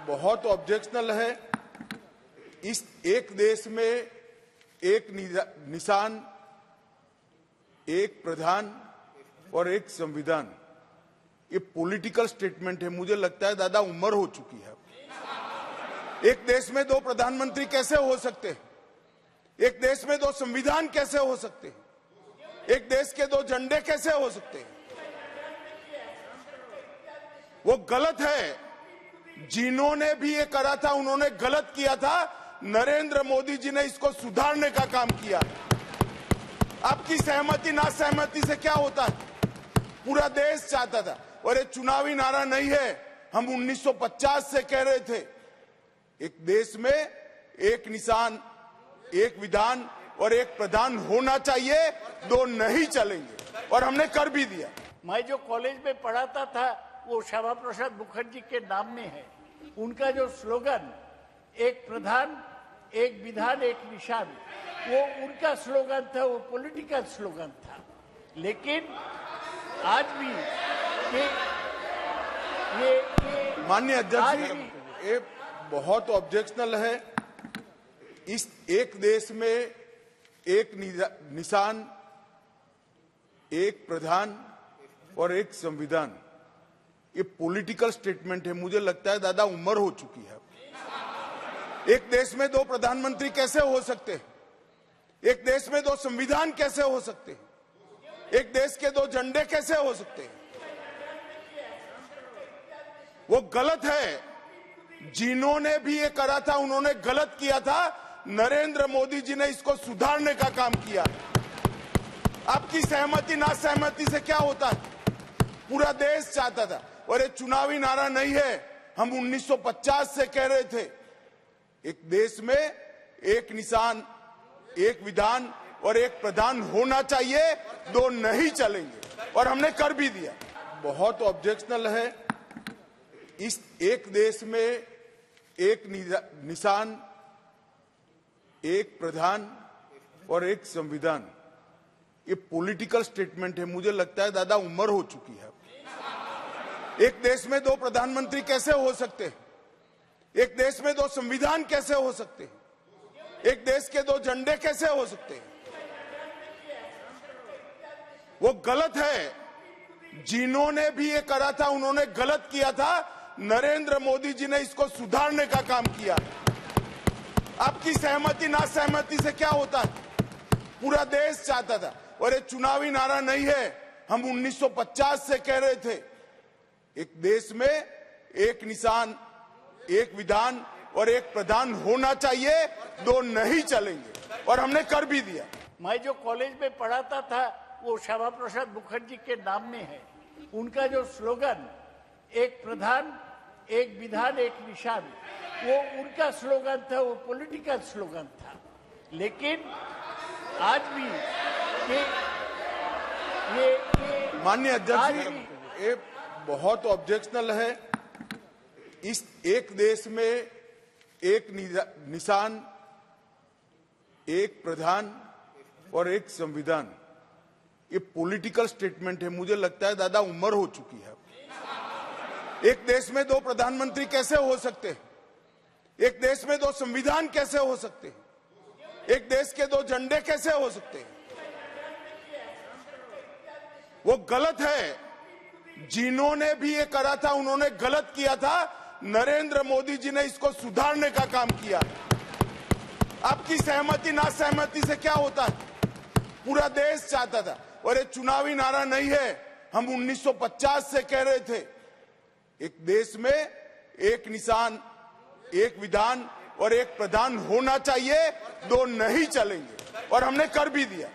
बहुत ऑब्जेक्शनल है। इस एक देश में एक निशान, एक प्रधान और एक संविधान, ये पॉलिटिकल स्टेटमेंट है। मुझे लगता है दादा उम्र हो चुकी है। एक देश में दो प्रधानमंत्री कैसे हो सकते हैं? एक देश में दो संविधान कैसे हो सकते हैं? एक देश के दो झंडे कैसे हो सकते हैं? वो गलत है। जिन्होंने भी ये करा था उन्होंने गलत किया था। नरेंद्र मोदी जी ने इसको सुधारने का काम किया। आपकी सहमति ना सहमति से क्या होता है? पूरा देश चाहता था। और ये चुनावी नारा नहीं है, हम 1950 से कह रहे थे। एक देश में एक निशान, एक विधान और एक प्रधान होना चाहिए, दो नहीं चलेंगे, और हमने कर भी दिया। मैं जो कॉलेज में पढ़ाता था वो श्यामा प्रसाद मुखर्जी के नाम में है। उनका जो स्लोगन एक प्रधान, एक विधान, एक निशान, वो उनका स्लोगन था, वो पॉलिटिकल स्लोगन था। लेकिन आज भी ये माननीय अध्यक्ष जी, ये बहुत ऑब्जेक्शनल है। इस एक देश में एक निशान, एक प्रधान और एक संविधान, ये पॉलिटिकल स्टेटमेंट है। मुझे लगता है दादा उम्र हो चुकी है। एक देश में दो प्रधानमंत्री कैसे हो सकते हैं? एक देश में दो संविधान कैसे हो सकते हैं? एक देश के दो झंडे कैसे हो सकते हैं? वो गलत है। जिन्होंने भी ये करा था उन्होंने गलत किया था। नरेंद्र मोदी जी ने इसको सुधारने का काम किया। आपकी सहमति ना सहमति से क्या होता है? पूरा देश चाहता था। और ये चुनावी नारा नहीं है, हम 1950 से कह रहे थे। एक देश में एक निशान, एक विधान और एक प्रधान होना चाहिए, दो नहीं चलेंगे, और हमने कर भी दिया। बहुत ऑब्जेक्शनल है। इस एक देश में एक निशान, एक प्रधान और एक संविधान, ये पॉलिटिकल स्टेटमेंट है। मुझे लगता है दादा उम्र हो चुकी है। एक देश में दो प्रधानमंत्री कैसे हो सकते हैं? एक देश में दो संविधान कैसे हो सकते हैं? एक देश के दो झंडे कैसे हो सकते हैं? वो गलत है। जिन्होंने भी ये करा था उन्होंने गलत किया था। नरेंद्र मोदी जी ने इसको सुधारने का काम किया। आपकी सहमति ना सहमति से क्या होता है? पूरा देश चाहता था। और ये चुनावी नारा नहीं है, हम 1950 से कह रहे थे। एक देश में एक निशान, एक विधान और एक प्रधान होना चाहिए, दो नहीं चलेंगे, और हमने कर भी दिया। मैं जो कॉलेज में पढ़ाता था वो श्यामा प्रसाद मुखर्जी के नाम में है। उनका जो स्लोगन एक प्रधान, एक विधान, एक निशान, वो उनका स्लोगन था, वो पॉलिटिकल स्लोगन था। लेकिन आज भी ये माननीय अध्यक्ष जी, ये बहुत ऑब्जेक्शनल है। इस एक देश में एक निशान, एक प्रधान और एक संविधान, ये पॉलिटिकल स्टेटमेंट है। मुझे लगता है दादा उम्र हो चुकी है। एक देश में दो प्रधानमंत्री कैसे हो सकते हैं? एक देश में दो संविधान कैसे हो सकते हैं? एक देश के दो झंडे कैसे हो सकते हैं? वो गलत है। जिन्होंने भी ये करा था उन्होंने गलत किया था। नरेंद्र मोदी जी ने इसको सुधारने का काम किया। आपकी सहमति ना सहमति से क्या होता है? पूरा देश चाहता था। और ये चुनावी नारा नहीं है, हम 1950 से कह रहे थे। एक देश में एक निशान, एक विधान और एक प्रधान होना चाहिए, दो नहीं चलेंगे, और हमने कर भी दिया।